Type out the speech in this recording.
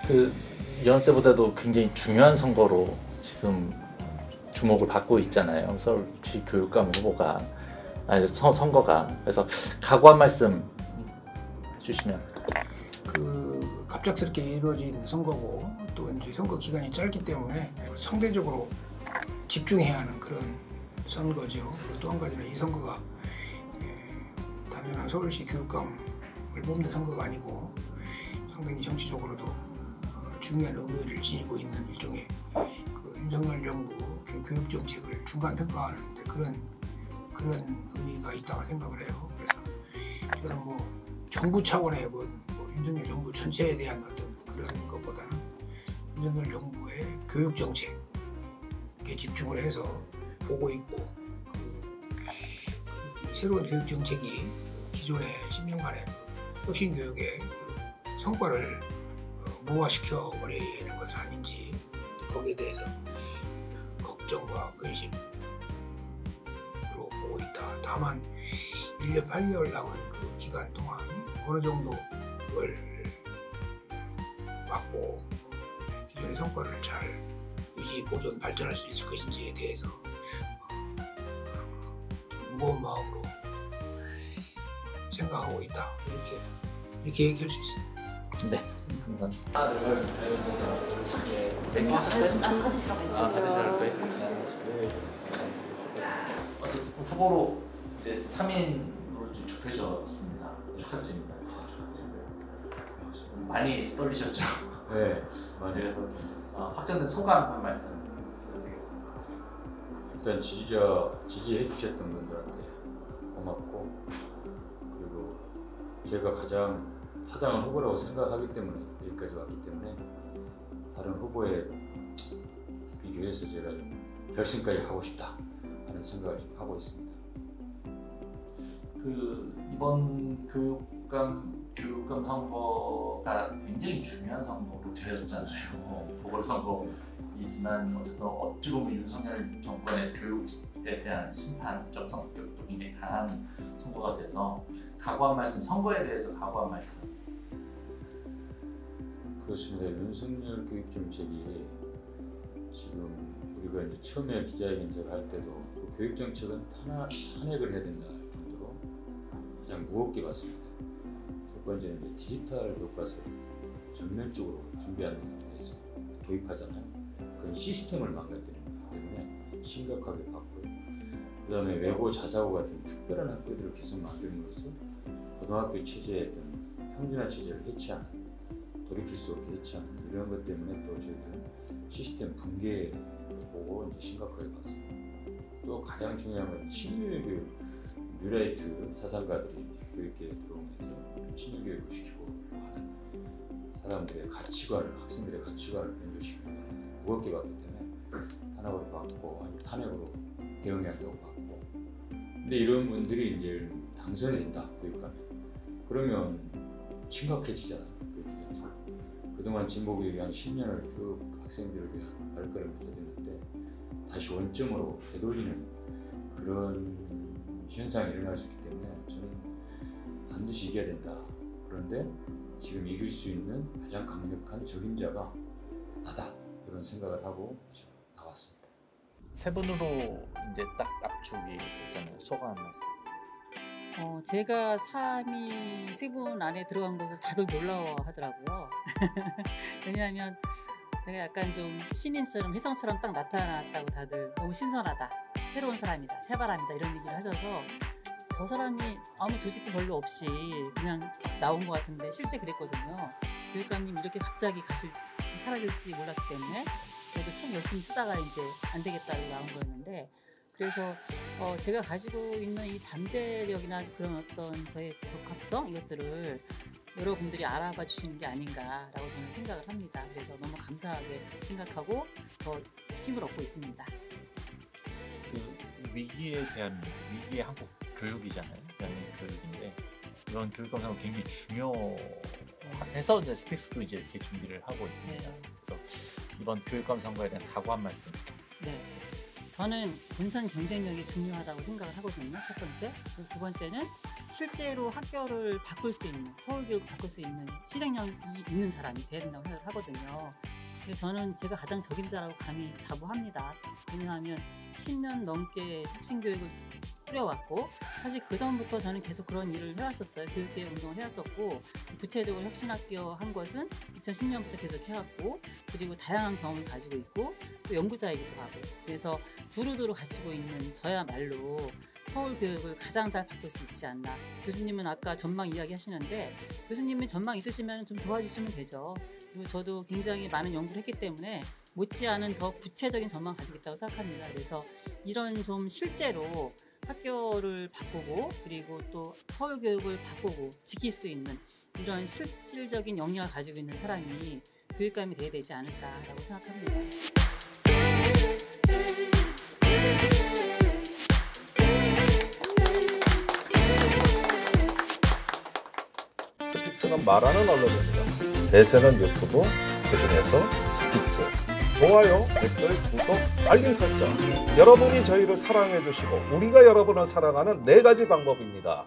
그 여느 때보다도 굉장히 중요한 선거로 지금 주목을 받고 있잖아요. 서울시 교육감 후보가 선거가. 그래서 각오 한 말씀 해주시면. 그 갑작스럽게 이루어진 선거고 또 이제 선거 기간이 짧기 때문에 상대적으로 집중해야 하는 그런 선거죠. 그리고 또 한 가지는 이 선거가 단순한 서울시 교육감을 뽑는 선거가 아니고 상당히 정치적으로도 중요한 의미를 지니고 있는 일종의 그 윤석열 정부 교육 정책을 중간 평가하는 그런 의미가 있다고 생각을 해요. 그래서 저는 뭐 정부 차원의 윤석열 정부 전체에 대한 어떤 그런 것보다는 윤석열 정부의 교육 정책에 집중을 해서 보고 있고 그 새로운 교육 정책이 기존의 10년간의 혁신 교육의 성과를 무화시켜 버리는 것은 아닌지 거기에 대해서 걱정과 근심으로 보고 있다. 다만 1년 8개월 남은 그 기간 동안 어느 정도 그걸 막고 기존의 성과를 잘 유지, 보존, 발전할 수 있을 것인지에 대해서 좀 무거운 마음으로 생각하고 있다. 이렇게 얘기할 수 있습니다. 네, 감사합니다. 네, 하셨어요? 카드 시라고 했죠. 후보로 이제 3인으로 좀 좁혀졌습니다. 축하드립니다. 많이 떨리셨죠? 네, 많이. 그래서 확정된 소감 한 말씀 드리겠습니다. 일단 지지해 주셨던 분들한테 고맙고, 그리고 제가 가장 타당한 후보라고 생각하기 때문에 여기까지 왔기 때문에 다른 후보에 비교해서 제가 좀 결승까지 하고 싶다 하는 생각을 좀 하고 있습니다. 이번 교육감 선거가 굉장히 중요한 선거로 되어졌잖아요. 보궐선거이지만 어쨌든 어찌 보면 윤석열 정권의 교육에 대한 심판적 성격도 굉장히 강한 선거가 돼서 각오한 말씀, 선거에 대해서 각오한 말씀. 그렇습니다. 윤석열 교육 정책이 지금 우리가 이제 처음에 기자회견 제가 할 때도 그 교육 정책은 탄핵을 해야 된다 정도로 가장 무겁게 봤습니다. 첫 번째는 이제 디지털 교과서를 전면적으로 준비하는 데 대해서 도입하잖아요. 그건 시스템을 망가뜨리는 거기 때문에 심각하게 봤고요. 그 다음에 외고 자사고 같은 특별한 학교들을 계속 만들므로써 고등학교 체제의 어떤 평준화 체제를 해체하는, 돌이킬 수 없게 해체하는 이런 것 때문에 또 저희들은 시스템 붕괴를 보고 이제 심각하게 봤습니다. 또 가장 중요한 건 친일교육, 뉴라이트 사상가들이 이제 교육계에 들어오면서 친일교육을 시키고 하는 사람들의 가치관을, 학생들의 가치관을 변조시키고 무겁게 봤기 때문에 탄압으로 받고 아니면 탄핵으로 대응해야 한다고 봤고, 근데 이런 분들이 이제 당선이 된다, 교육감에. 그러면 심각해지잖아요, 교육기관에서. 그동안 진보교육이 한 10년을 쭉 학생들을 위한 발걸음을 디뎠는데 다시 원점으로 되돌리는 그런 현상이 일어날 수 있기 때문에 저는 반드시 이겨야 된다. 그런데 지금 이길 수 있는 가장 강력한 적임자가 나다, 이런 생각을 하고 나왔습니다. 세 분으로 이제 딱 압축이 됐잖아요. 소감 한 말씀. 제가 3위 세 분 안에 들어간 것을 다들 놀라워하더라고요. 왜냐하면 제가 약간 좀 신인처럼 혜성처럼 딱 나타났다고 다들 너무 신선하다, 새로운 사람이다, 새바람이다 이런 얘기를 하셔서 저 사람이 아무 조직도 별로 없이 그냥 나온 것 같은데 실제 그랬거든요. 교육감님 이렇게 갑자기 사라질지 몰랐기 때문에 저도 책 열심히 쓰다가 이제 안 되겠다고 나온 거였는데, 그래서 제가 가지고 있는 이 잠재력이나 그런 어떤 저의 적합성 이것들을 여러분들이 알아봐 주시는 게 아닌가라고 저는 생각을 합니다. 그래서 너무 감사하게 생각하고 더 힘을 얻고 있습니다. 위기에 대한 위기의 한국 교육이잖아요. 대한민국 교육인데 이런 교육감 선거 굉장히 중요해서 이제 스픽스도 이제 이렇게 준비를 하고 있습니다. 그래서 이번 교육감 선거에 대한 각오 한 말씀. 네. 저는 본선 경쟁력이 중요하다고 생각을 하거든요. 첫 번째. 그리고 두 번째는 실제로 학교를 바꿀 수 있는, 서울교육을 바꿀 수 있는 실행력이 있는 사람이 돼야 된다고 생각을 하거든요. 근데 저는 제가 가장 적임자라고 감히 자부합니다. 왜냐하면 10년 넘게 혁신교육을 뿌려왔고, 사실 그 전부터 저는 계속 그런 일을 해왔었어요. 교육개혁 운동을 해왔었고, 구체적으로 혁신학교 한 것은 2010년부터 계속 해왔고, 그리고 다양한 경험을 가지고 있고, 또 연구자이기도 하고, 그래서 두루두루 가지고 있는 저야말로 서울 교육을 가장 잘 바꿀 수 있지 않나. 교수님은 아까 전망 이야기 하시는데, 교수님은 전망 있으시면 좀 도와주시면 되죠. 그리고 저도 굉장히 많은 연구를 했기 때문에 못지않은 더 구체적인 전망을 가지고 있다고 생각합니다. 그래서 이런 좀 실제로 학교를 바꾸고, 그리고 또 서울 교육을 바꾸고 지킬 수 있는 이런 실질적인 역량을 가지고 있는 사람이 교육감이 돼야 되지 않을까라고 생각합니다. 스픽스는 말하는 언론입니다. 대세는 유튜브, 그중에서 스픽스. 좋아요, 댓글, 구독, 알림 설정. 여러분이 저희를 사랑해 주시고 우리가 여러분을 사랑하는 4가지 방법입니다.